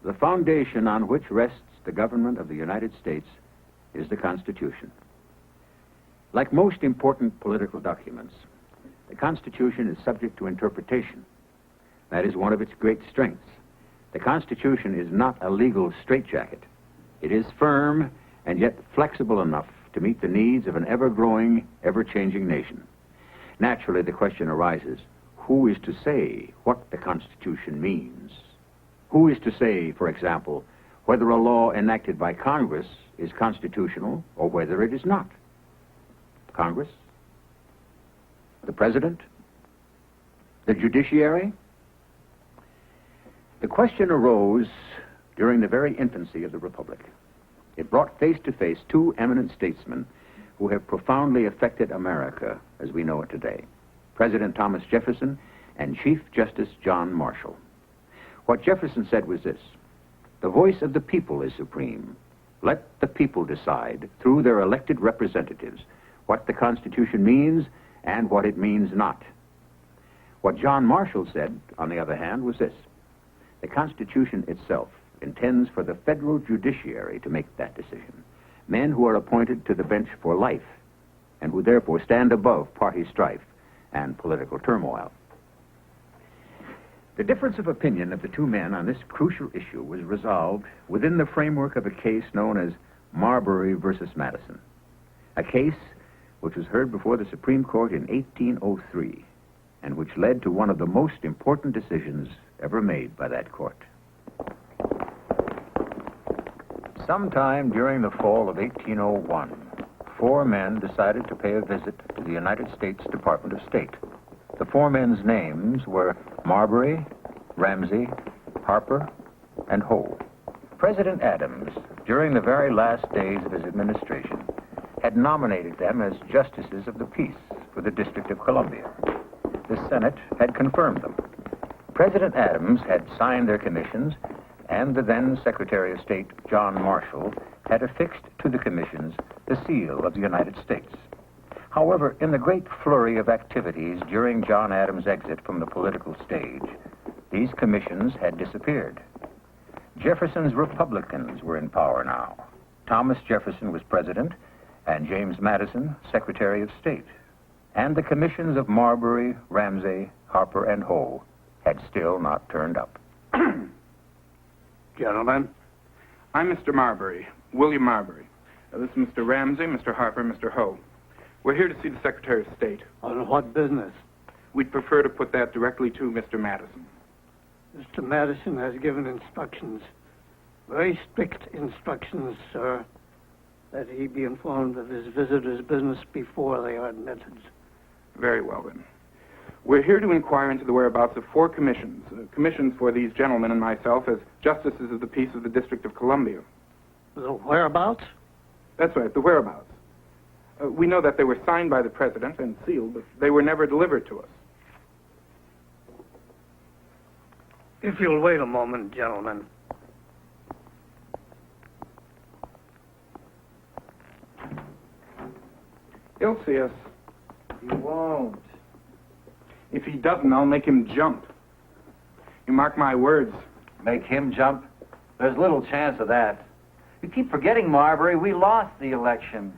The foundation on which rests the government of the United States is the Constitution. Like most important political documents, the Constitution is subject to interpretation. That is one of its great strengths. The Constitution is not a legal straitjacket. It is firm and yet flexible enough to meet the needs of an ever-growing, ever-changing nation. Naturally, the question arises, who is to say what the Constitution means? Who is to say, for example, whether a law enacted by Congress is constitutional or whether it is not? Congress? The President? The judiciary? The question arose during the very infancy of the Republic. It brought face to face two eminent statesmen who have profoundly affected America as we know it today, President Thomas Jefferson and Chief Justice John Marshall. What Jefferson said was this: the voice of the people is supreme. Let the people decide, through their elected representatives, what the Constitution means and what it means not. What John Marshall said, on the other hand, was this: the Constitution itself intends for the federal judiciary to make that decision, men who are appointed to the bench for life and who therefore stand above party strife and political turmoil. The difference of opinion of the two men on this crucial issue was resolved within the framework of a case known as Marbury versus Madison, a case which was heard before the Supreme Court in 1803 and which led to one of the most important decisions ever made by that court. Sometime during the fall of 1801, four men decided to pay a visit to the United States Department of State. The four men's names were Marbury, Ramsey, Harper, and Hoe. President Adams, during the very last days of his administration, had nominated them as justices of the peace for the District of Columbia. The Senate had confirmed them. President Adams had signed their commissions, and the then Secretary of State, John Marshall, had affixed to the commissions the seal of the United States. However, in the great flurry of activities during John Adams' exit from the political stage, these commissions had disappeared. Jefferson's Republicans were in power now. Thomas Jefferson was president, and James Madison, Secretary of State. And the commissions of Marbury, Ramsey, Harper, and Hoe had still not turned up. Gentlemen, I'm Mr. Marbury, William Marbury. This is Mr. Ramsey, Mr. Harper, Mr. Hoe. We're here to see the Secretary of State. On what business? We'd prefer to put that directly to Mr. Madison. Mr. Madison has given instructions, very strict instructions, sir, that he be informed of his visitors' business before they are admitted. Very well, then. We're here to inquire into the whereabouts of four commissions. Commissions for these gentlemen and myself as justices of the peace of the District of Columbia. The whereabouts? That's right, the whereabouts. We know that they were signed by the President and sealed, but they were never delivered to us. If you'll wait a moment, gentlemen. He'll see us. He won't. If he doesn't, I'll make him jump. You mark my words. Make him jump? There's little chance of that. You keep forgetting, Marbury, we lost the election.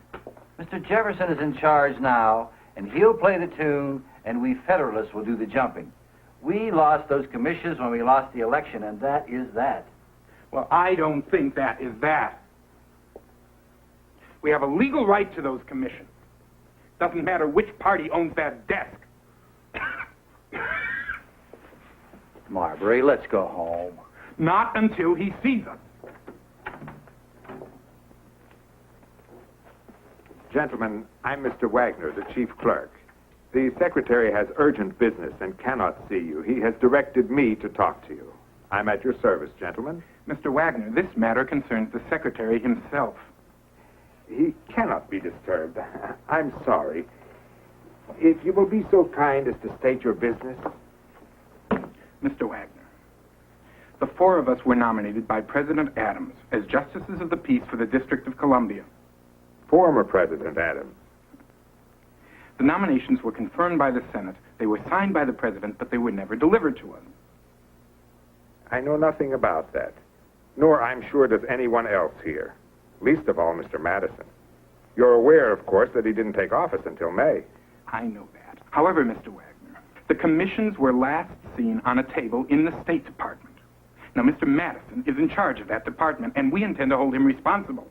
Mr. Jefferson is in charge now, and he'll play the tune, and we Federalists will do the jumping. We lost those commissions when we lost the election, and that is that. Well, I don't think that is that. We have a legal right to those commissions. Doesn't matter which party owns that desk. Marbury, let's go home. Not until he sees us. Gentlemen, I'm Mr. Wagner, the chief clerk. The secretary has urgent business and cannot see you. He has directed me to talk to you. I'm at your service, gentlemen. Mr. Wagner, this matter concerns the secretary himself. He cannot be disturbed. I'm sorry. If you will be so kind as to state your business. Mr. Wagner, the four of us were nominated by President Adams as Justices of the Peace for the District of Columbia. Former President Adams. The nominations were confirmed by the Senate. They were signed by the President, but they were never delivered to us. I know nothing about that. Nor, I'm sure, does anyone else here. Least of all, Mr. Madison. You're aware, of course, that he didn't take office until May. I know that. However, Mr. Wagner, the commissions were last seen on a table in the State Department. Now, Mr. Madison is in charge of that department, and we intend to hold him responsible.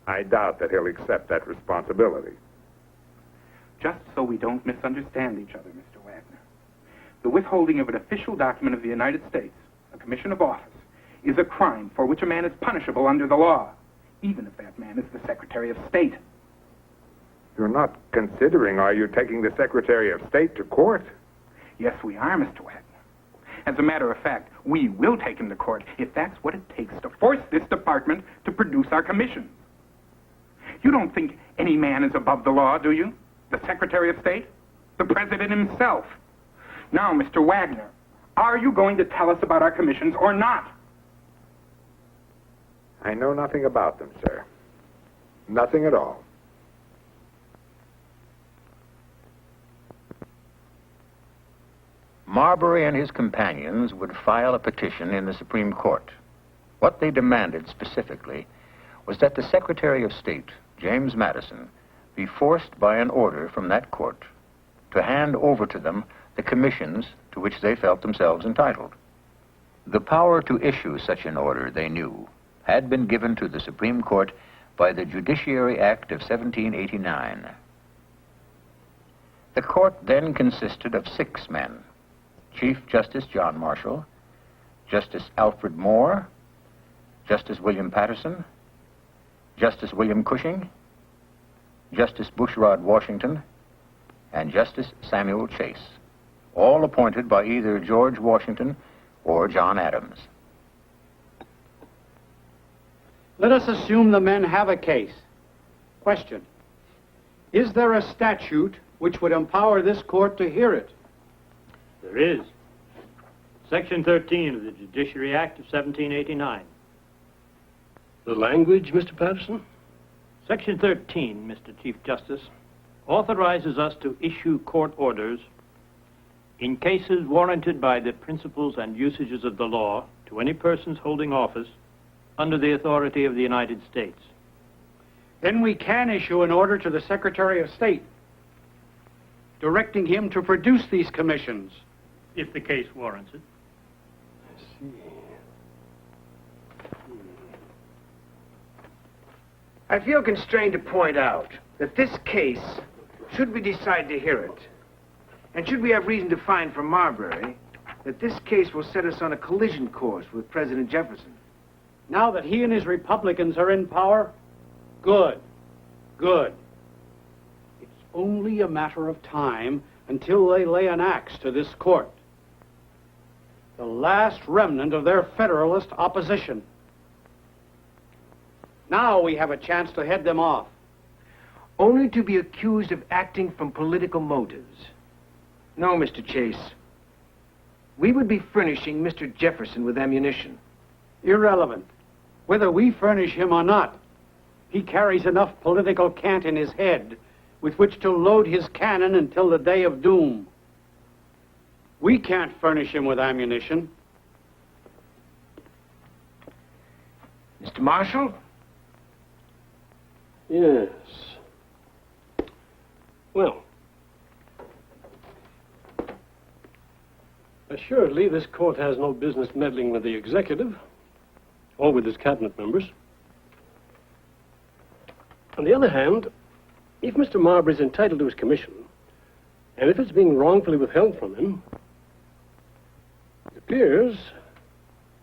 I doubt that he'll accept that responsibility. Just so we don't misunderstand each other, Mr. Wagner, the withholding of an official document of the United States, a commission of office, is a crime for which a man is punishable under the law, even if that man is the Secretary of State. You're not considering, are you, taking the Secretary of State to court? Yes, we are, Mr. Wagner. As a matter of fact, we will take him to court if that's what it takes to force this department to produce our commissions. You don't think any man is above the law, do you? The Secretary of State? The President himself? Now, Mr. Wagner, are you going to tell us about our commissions or not? I know nothing about them, sir. Nothing at all. Marbury and his companions would file a petition in the Supreme Court. What they demanded specifically was that the Secretary of State, James Madison, be forced by an order from that court to hand over to them the commissions to which they felt themselves entitled. The power to issue such an order, they knew, had been given to the Supreme Court by the Judiciary Act of 1789. The court then consisted of 6 men: Chief Justice John Marshall, Justice Alfred Moore, Justice William Patterson, Justice William Cushing, Justice Bushrod Washington, and Justice Samuel Chase, all appointed by either George Washington or John Adams. Let us assume the men have a case. Question: is there a statute which would empower this court to hear it? There is. Section 13 of the Judiciary Act of 1789. The language, Mr. Patterson? Section 13, Mr. Chief Justice, authorizes us to issue court orders in cases warranted by the principles and usages of the law to any persons holding office under the authority of the United States. Then we can issue an order to the Secretary of State directing him to produce these commissions. If the case warrants it. I see. I feel constrained to point out that this case, should we decide to hear it, and should we have reason to find from Marbury, that this case will set us on a collision course with President Jefferson. Now that he and his Republicans are in power, good, good. It's only a matter of time until they lay an axe to this court, the last remnant of their Federalist opposition. Now we have a chance to head them off. Only to be accused of acting from political motives. No, Mr. Chase. We would be furnishing Mr. Jefferson with ammunition. Irrelevant. Whether we furnish him or not, he carries enough political cant in his head with which to load his cannon until the day of doom. We can't furnish him with ammunition. Mr. Marshall? Yes. Well, assuredly, this court has no business meddling with the executive or with his cabinet members. On the other hand, if Mr. Marbury is entitled to his commission, and if it's being wrongfully withheld from him, appears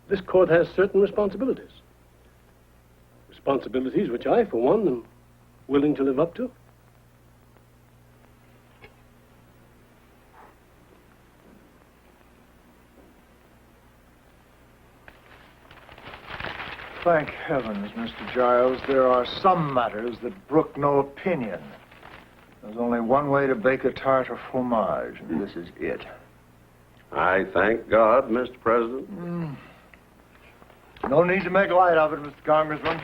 this court has certain responsibilities. Responsibilities which I, for one, am willing to live up to. Thank heavens, Mr. Giles, there are some matters that brook no opinion. There's only one way to bake a tart or fromage, and this is it. I thank God, Mr. President. No need to make light of it, Mr. Congressman.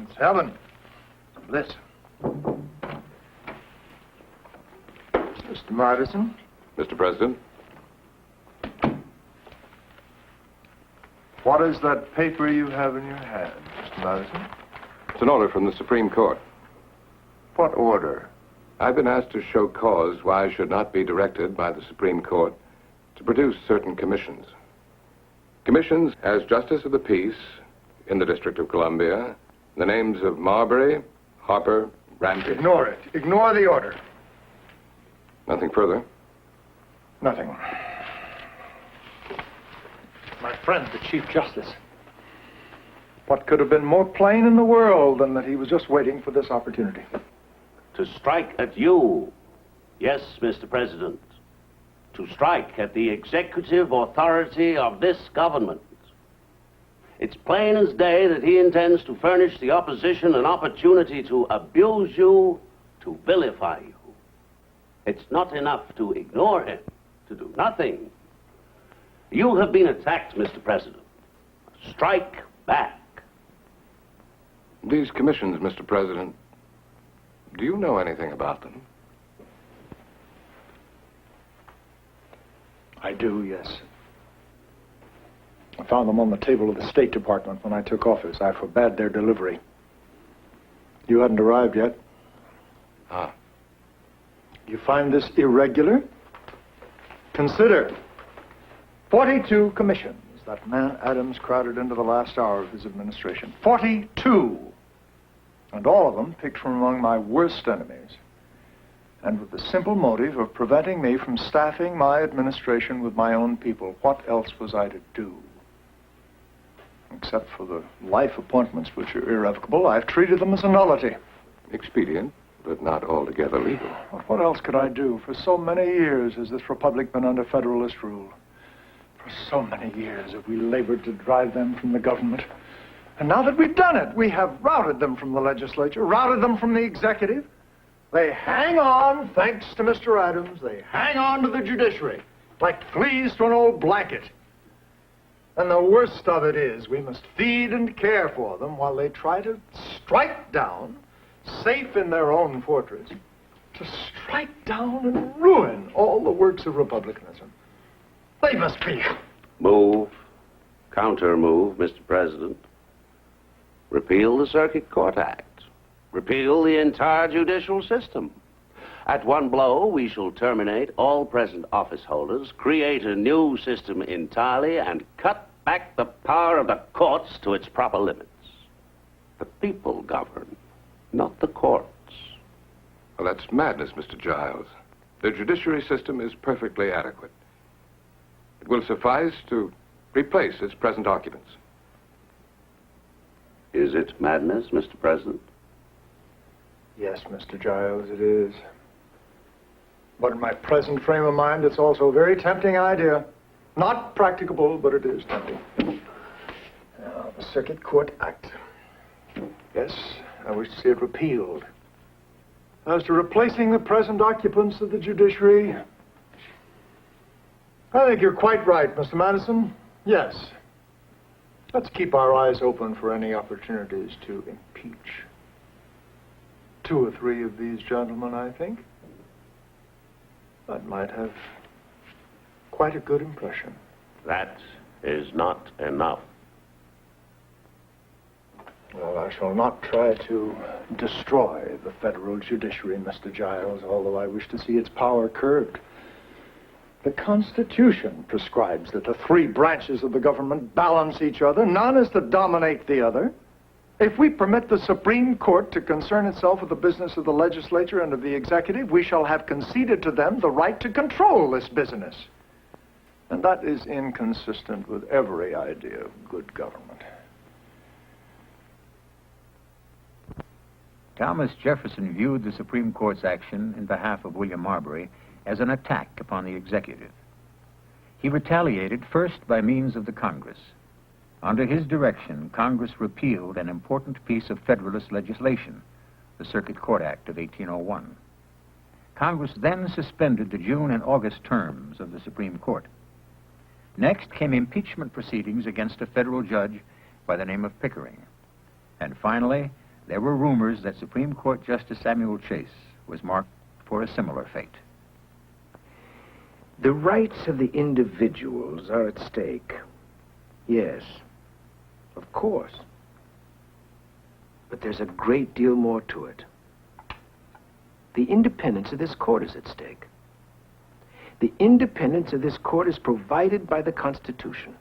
It's heaven. It's bliss. Mr. Madison. Mr. President, What is that paper you have in your hand, Mr. Madison? it's an order from the Supreme Court. What order? I've been asked to show cause why I should not be directed by the Supreme Court to produce certain commissions. Commissions as Justice of the Peace in the District of Columbia, the names of Marbury, Harper, Ramsey. Ignore it. Ignore the order. Nothing further. Nothing. My friend, the Chief Justice. What could have been more plain in the world than that he was just waiting for this opportunity? To strike at you. Yes, Mr. President. To strike at the executive authority of this government. It's plain as day that he intends to furnish the opposition an opportunity to abuse you, to vilify you. It's not enough to ignore him, to do nothing. You have been attacked, Mr. President. Strike back. These commissions, Mr. President, do you know anything about them? I do, yes. I found them on the table of the State Department when I took office. I forbade their delivery. You hadn't arrived yet. Ah. You find this irregular? Consider 42 commissions that man Adams crowded into the last hour of his administration. 42! And all of them picked from among my worst enemies. And with the simple motive of preventing me from staffing my administration with my own people. What else was I to do? Except for the life appointments, which are irrevocable, I've treated them as a nullity. Expedient, but not altogether legal. What else could I do? For so many years has this republic been under Federalist rule. For so many years have we labored to drive them from the government. And now that we've done it, we have routed them from the legislature, routed them from the executive. They hang on, thanks to Mr. Adams, they hang on to the judiciary like fleas to an old blanket. And the worst of it is we must feed and care for them while they try to strike down, safe in their own fortress, to strike down and ruin all the works of republicanism. They must be. Move. Counter move, Mr. President. Repeal the Circuit Court Act. Repeal the entire judicial system. At one blow, we shall terminate all present office holders, create a new system entirely, and cut back the power of the courts to its proper limits. The people govern, not the courts. Well, that's madness, Mr. Giles. The judiciary system is perfectly adequate. It will suffice to replace its present occupants. Is it madness, Mr. President? Yes, Mr. Giles, it is. But in my present frame of mind, it's also a very tempting idea. Not practicable, but it is tempting. Now, the Circuit Court Act. Yes, I wish to see it repealed. As to replacing the present occupants of the judiciary, I think you're quite right, Mr. Madison. Yes. Let's keep our eyes open for any opportunities to impeach. 2 or 3 of these gentlemen, I think. That might have quite a good impression. That is not enough. Well, I shall not try to destroy the federal judiciary, Mr. Giles, although I wish to see its power curbed. The Constitution prescribes that the 3 branches of the government balance each other. None is to dominate the other. If we permit the Supreme Court to concern itself with the business of the legislature and of the executive, we shall have conceded to them the right to control this business. And that is inconsistent with every idea of good government. Thomas Jefferson viewed the Supreme Court's action in behalf of William Marbury as an attack upon the executive. He retaliated first by means of the Congress. Under his direction, Congress repealed an important piece of Federalist legislation, the Circuit Court Act of 1801. Congress then suspended the June and August terms of the Supreme Court. Next came impeachment proceedings against a federal judge by the name of Pickering. And finally, there were rumors that Supreme Court Justice Samuel Chase was marked for a similar fate. The rights of the individuals are at stake. Yes, of course. But there's a great deal more to it. The independence of this court is at stake. The independence of this court is provided by the Constitution.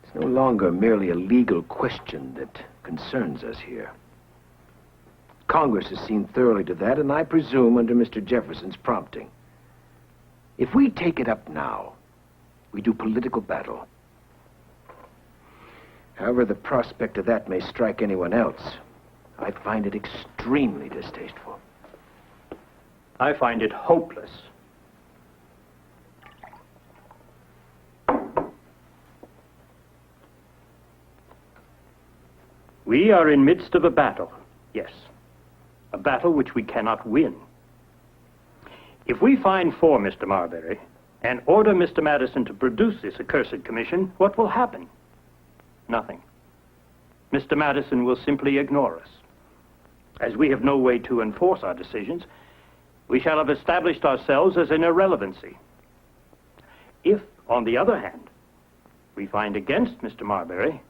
It's no longer merely a legal question that concerns us here. Congress has seen thoroughly to that, and I presume under Mr. Jefferson's prompting. If we take it up now, we do political battle. However the prospect of that may strike anyone else, I find it extremely distasteful. I find it hopeless. We are in midst of a battle, yes. A battle which we cannot win. If we find for Mr. Marbury and order Mr. Madison to produce this accursed commission, what will happen? Nothing. Mr. Madison will simply ignore us. As we have no way to enforce our decisions, we shall have established ourselves as an irrelevancy. If, on the other hand, we find against Mr. Marbury,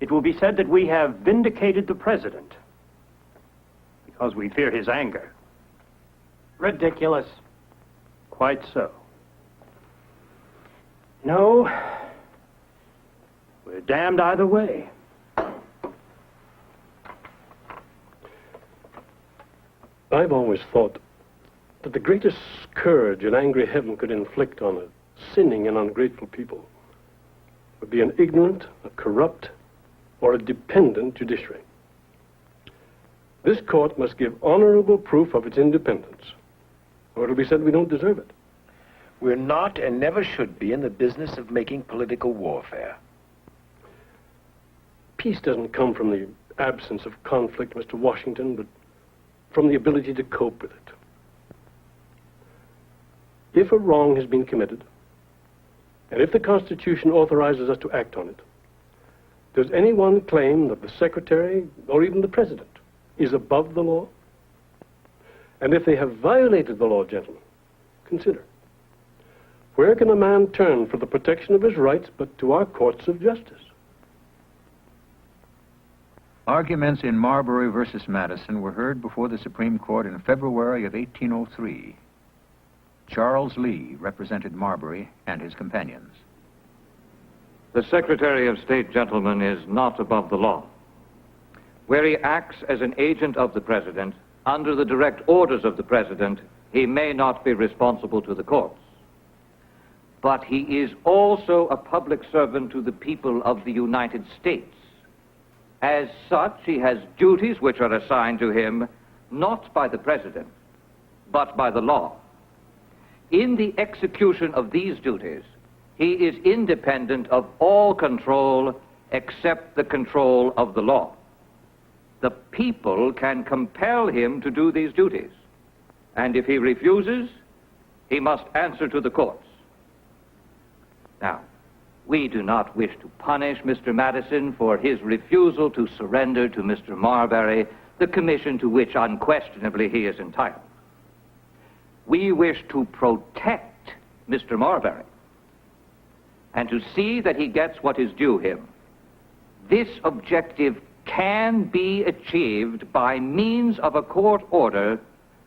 it will be said that we have vindicated the president because we fear his anger. Ridiculous. Quite so. No, we're damned either way. I've always thought that the greatest scourge an angry heaven could inflict on a sinning and ungrateful people would be an ignorant, a corrupt, or a dependent judiciary. This court must give honorable proof of its independence, or it'll be said we don't deserve it. We're not and never should be in the business of making political warfare. Peace doesn't come from the absence of conflict, Mr. Washington, but from the ability to cope with it. If a wrong has been committed, and if the Constitution authorizes us to act on it, does anyone claim that the Secretary, or even the President, is above the law? And if they have violated the law, gentlemen, consider, where can a man turn for the protection of his rights but to our courts of justice? Arguments in Marbury versus Madison were heard before the Supreme Court in February of 1803. Charles Lee represented Marbury and his companions. The Secretary of State, gentlemen, is not above the law. Where he acts as an agent of the President, under the direct orders of the President, he may not be responsible to the courts. But he is also a public servant to the people of the United States. As such, he has duties which are assigned to him not by the President, but by the law. In the execution of these duties, he is independent of all control except the control of the law. The people can compel him to do these duties, and if he refuses, he must answer to the courts. Now, we do not wish to punish Mr. Madison for his refusal to surrender to Mr. Marbury the commission to which unquestionably he is entitled. We wish to protect Mr. Marbury and to see that he gets what is due him. This objective can be achieved by means of a court order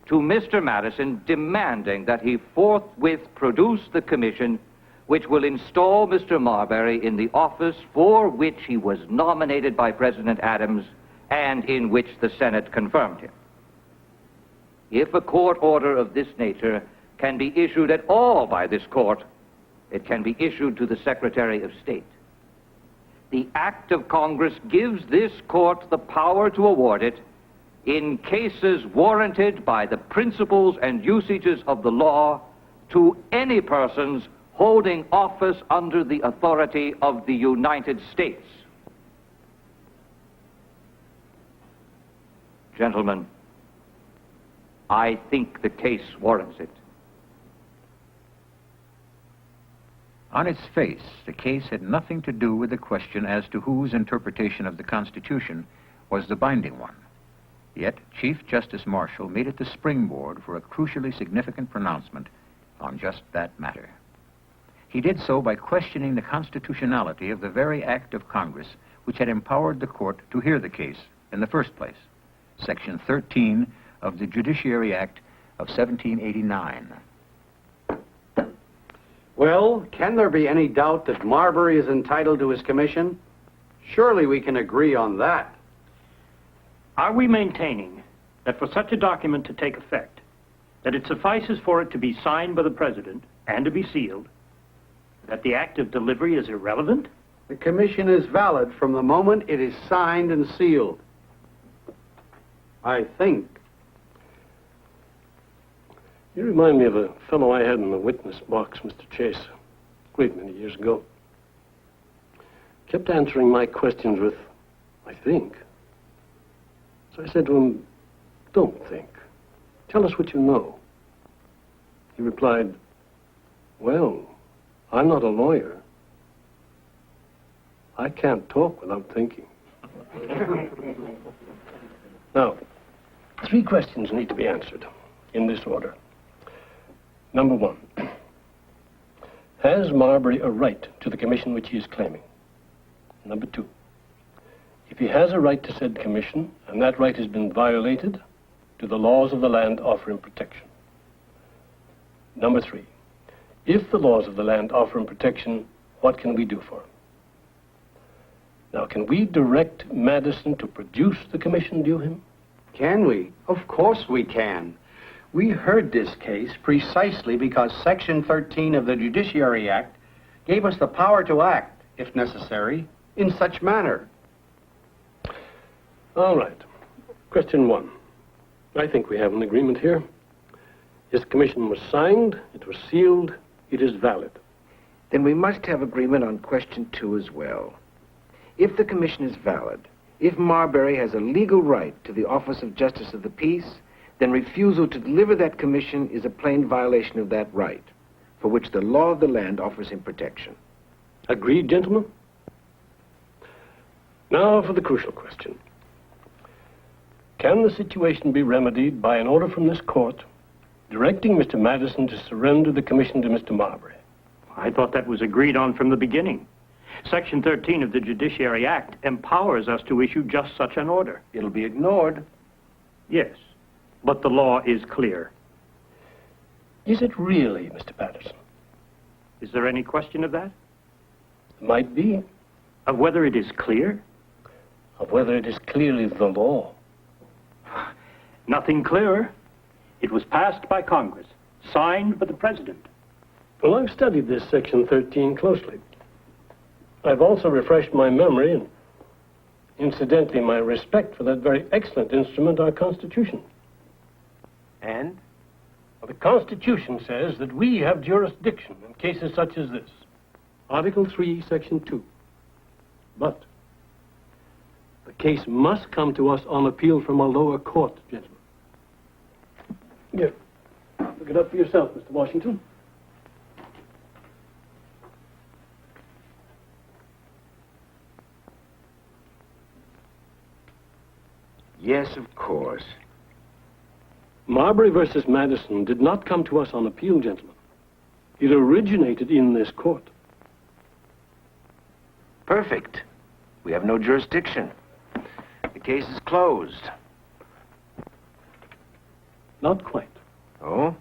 to Mr. Madison demanding that he forthwith produce the commission which will install Mr. Marbury in the office for which he was nominated by President Adams and in which the Senate confirmed him. If a court order of this nature can be issued at all by this court, it can be issued to the Secretary of State. The act of Congress gives this court the power to award it in cases warranted by the principles and usages of the law to any persons holding office under the authority of the United States. Gentlemen, I think the case warrants it. On its face, the case had nothing to do with the question as to whose interpretation of the Constitution was the binding one. Yet, Chief Justice Marshall made it the springboard for a crucially significant pronouncement on just that matter. He did so by questioning the constitutionality of the very act of Congress which had empowered the court to hear the case in the first place, Section 13 of the Judiciary Act of 1789. Well, can there be any doubt that Marbury is entitled to his commission? Surely we can agree on that. Are we maintaining that for such a document to take effect, that it suffices for it to be signed by the President and to be sealed, that the act of delivery is irrelevant? The commission is valid from the moment it is signed and sealed. I think. You remind me of a fellow I had in the witness box, Mr. Chase, a great many years ago. Kept answering my questions with, I think. So I said to him, don't think. Tell us what you know. He replied, well, I'm not a lawyer. I can't talk without thinking. Now, 3 questions need to be answered in this order. Number 1, has Marbury a right to the commission which he is claiming? Number 2, if he has a right to said commission and that right has been violated, do the laws of the land offer him protection? Number 3, if the laws of the land offer him protection, what can we do for him? Now, can we direct Madison to produce the commission due him? Can we? Of course we can. We heard this case precisely because Section 13 of the Judiciary Act gave us the power to act, if necessary, in such manner. All right. Question 1. I think we have an agreement here. His commission was signed, it was sealed, it is valid. Then we must have agreement on question 2 as well. If the commission is valid, if Marbury has a legal right to the office of Justice of the Peace, then refusal to deliver that commission is a plain violation of that right, for which the law of the land offers him protection. Agreed, gentlemen? Now for the crucial question. Can the situation be remedied by an order from this court directing Mr. Madison to surrender the commission to Mr. Marbury? I thought that was agreed on from the beginning. Section 13 of the Judiciary Act empowers us to issue just such an order. It'll be ignored. Yes, but the law is clear. Is it really, Mr. Patterson? Is there any question of that? Might be. Of whether it is clear? Of whether it is clearly the law. Nothing clearer. It was passed by Congress, signed by the President. Well, I've studied this Section 13 closely. I've also refreshed my memory and, incidentally, my respect for that very excellent instrument, our Constitution. And? Well, the Constitution says that we have jurisdiction in cases such as this. Article 3, Section 2. But the case must come to us on appeal from a lower court, gentlemen. Here, look it up for yourself, Mr. Washington. Yes, of course. Marbury versus Madison did not come to us on appeal, gentlemen. It originated in this court. Perfect. We have no jurisdiction. The case is closed. Not quite. Oh?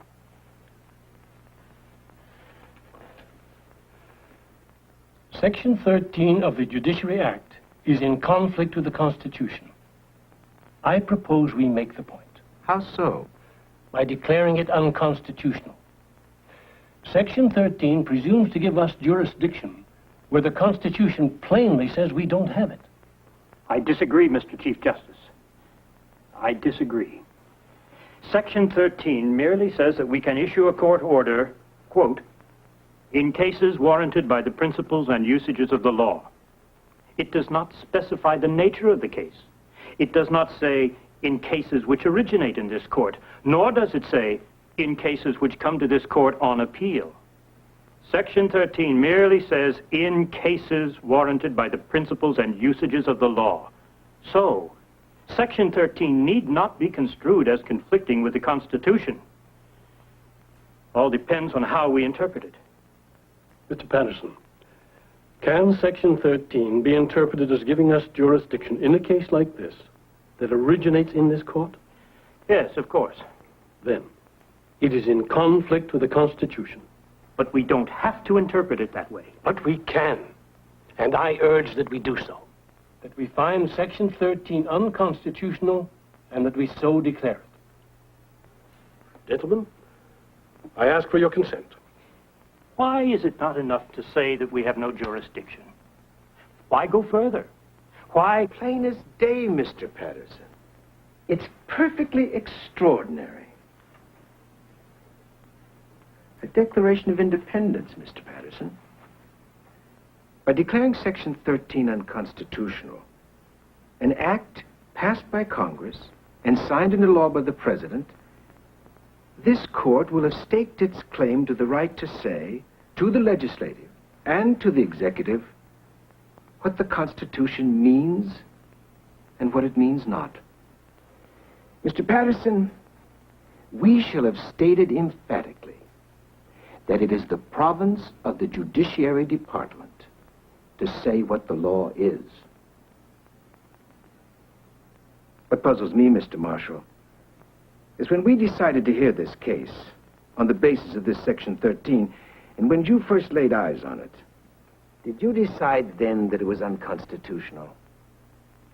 Section 13 of the Judiciary Act is in conflict with the Constitution. I propose we make the point. How so? By declaring it unconstitutional. Section 13 presumes to give us jurisdiction where the Constitution plainly says we don't have it. I disagree, Mr. Chief Justice. I disagree. Section 13 merely says that we can issue a court order, quote, in cases warranted by the principles and usages of the law. It does not specify the nature of the case. It does not say in cases which originate in this court, nor does it say in cases which come to this court on appeal. Section 13 merely says in cases warranted by the principles and usages of the law. So, Section 13 need not be construed as conflicting with the Constitution. All depends on how we interpret it. Mr. Patterson, can Section 13 be interpreted as giving us jurisdiction in a case like this that originates in this court? Yes, of course. Then, it is in conflict with the Constitution. But we don't have to interpret it that way. But we can, and I urge that we do so. That we find Section 13 unconstitutional, and that we so declare it. Gentlemen, I ask for your consent. Why is it not enough to say that we have no jurisdiction? Why go further? Why? Plain as day, Mr. Patterson. It's perfectly extraordinary. A Declaration of Independence, Mr. Patterson. By declaring Section 13 unconstitutional, an act passed by Congress and signed into law by the President, this court will have staked its claim to the right to say to the legislative and to the executive what the Constitution means and what it means not. Mr. Patterson, we shall have stated emphatically that it is the province of the Judiciary Department to say what the law is. What puzzles me, Mr. Marshall, is when we decided to hear this case on the basis of this Section 13, and when you first laid eyes on it, did you decide then that it was unconstitutional?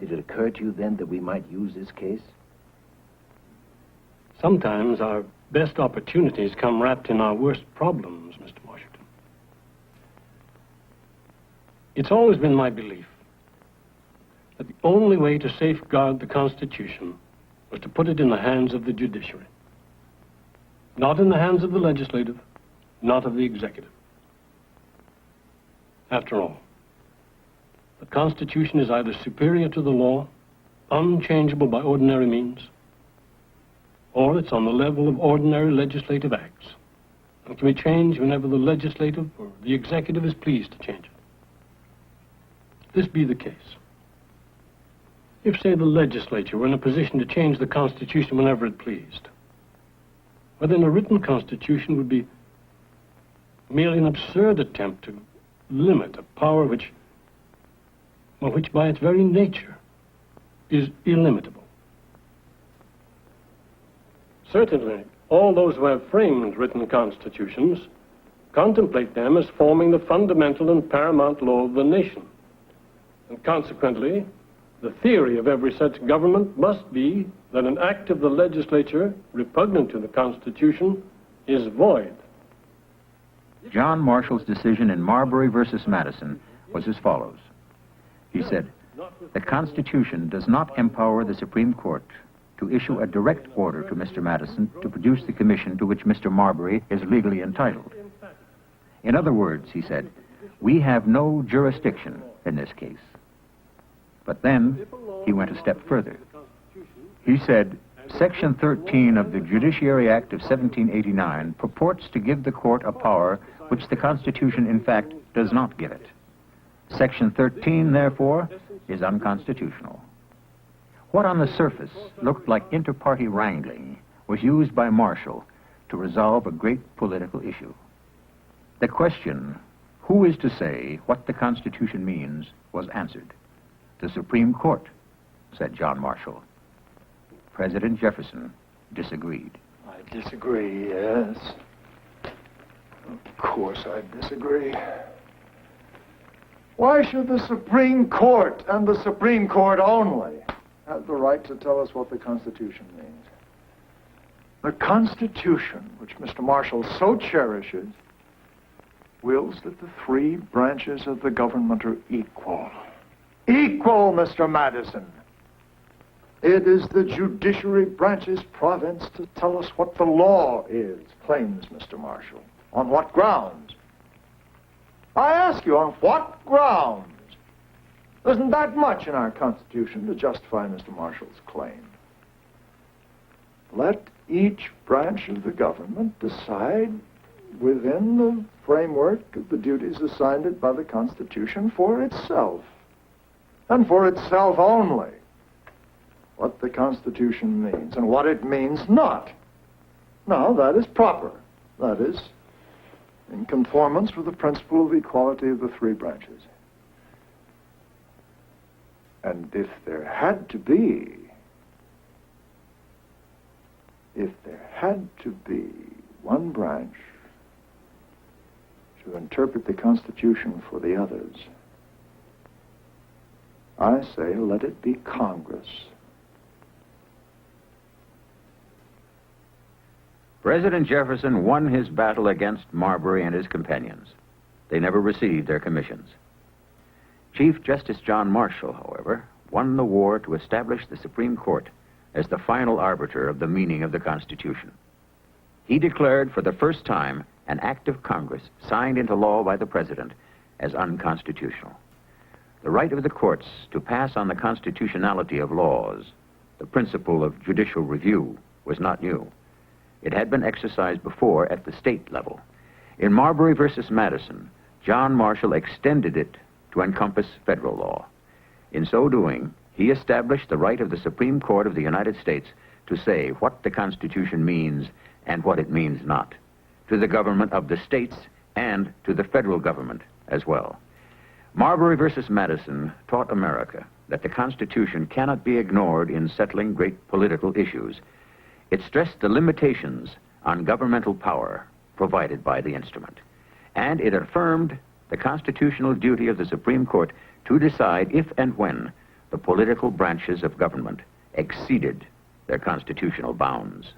Did it occur to you then that we might use this case? Sometimes our best opportunities come wrapped in our worst problems, Mr. Washington. It's always been my belief that the only way to safeguard the Constitution was to put it in the hands of the judiciary. Not in the hands of the legislative, not of the executive. After all, the Constitution is either superior to the law, unchangeable by ordinary means, or it's on the level of ordinary legislative acts and can be changed whenever the legislative or the executive is pleased to change it. If this be the case, if, say, the legislature were in a position to change the Constitution whenever it pleased, well, then a written Constitution would be merely an absurd attempt to limit a power which by its very nature is illimitable. Certainly, all those who have framed written constitutions contemplate them as forming the fundamental and paramount law of the nation. And consequently, the theory of every such government must be that an act of the legislature repugnant to the Constitution is void. John Marshall's decision in Marbury versus Madison was as follows. He said, "The Constitution does not empower the Supreme Court to issue a direct order to Mr. Madison to produce the commission to which Mr. Marbury is legally entitled. In other words," he said, "we have no jurisdiction in this case." But then he went a step further. He said, "Section 13 of the Judiciary Act of 1789 purports to give the court a power which the Constitution, in fact, does not give it. Section 13, therefore, is unconstitutional." What on the surface looked like inter-party wrangling was used by Marshall to resolve a great political issue. The question, who is to say what the Constitution means, was answered. "The Supreme Court," said John Marshall. President Jefferson disagreed. I disagree, yes. Of course I disagree. Why should the Supreme Court and the Supreme Court only have the right to tell us what the Constitution means? The Constitution, which Mr. Marshall so cherishes, wills that the three branches of the government are equal. Equal, Mr. Madison. It is the judiciary branch's province to tell us what the law is, claims Mr. Marshall. On what grounds? I ask you, on what grounds? There isn't that much in our Constitution to justify Mr. Marshall's claim. Let each branch of the government decide within the framework of the duties assigned it by the Constitution for itself, and for itself only, what the Constitution means and what it means not. Now, that is proper. That is in conformance with the principle of equality of the three branches. And if there had to be one branch to interpret the Constitution for the others, I say let it be Congress. President Jefferson won his battle against Marbury and his companions. They never received their commissions. Chief Justice John Marshall, however, won the war to establish the Supreme Court as the final arbiter of the meaning of the Constitution. He declared for the first time an act of Congress signed into law by the President as unconstitutional. The right of the courts to pass on the constitutionality of laws, the principle of judicial review, was not new. It had been exercised before at the state level. In Marbury versus Madison, John Marshall extended it to encompass federal law. In so doing, he established the right of the Supreme Court of the United States to say what the Constitution means and what it means not, to the government of the states and to the federal government as well. Marbury versus Madison taught America that the Constitution cannot be ignored in settling great political issues. It stressed the limitations on governmental power provided by the instrument, and it affirmed the constitutional duty of the Supreme Court to decide if and when the political branches of government exceeded their constitutional bounds.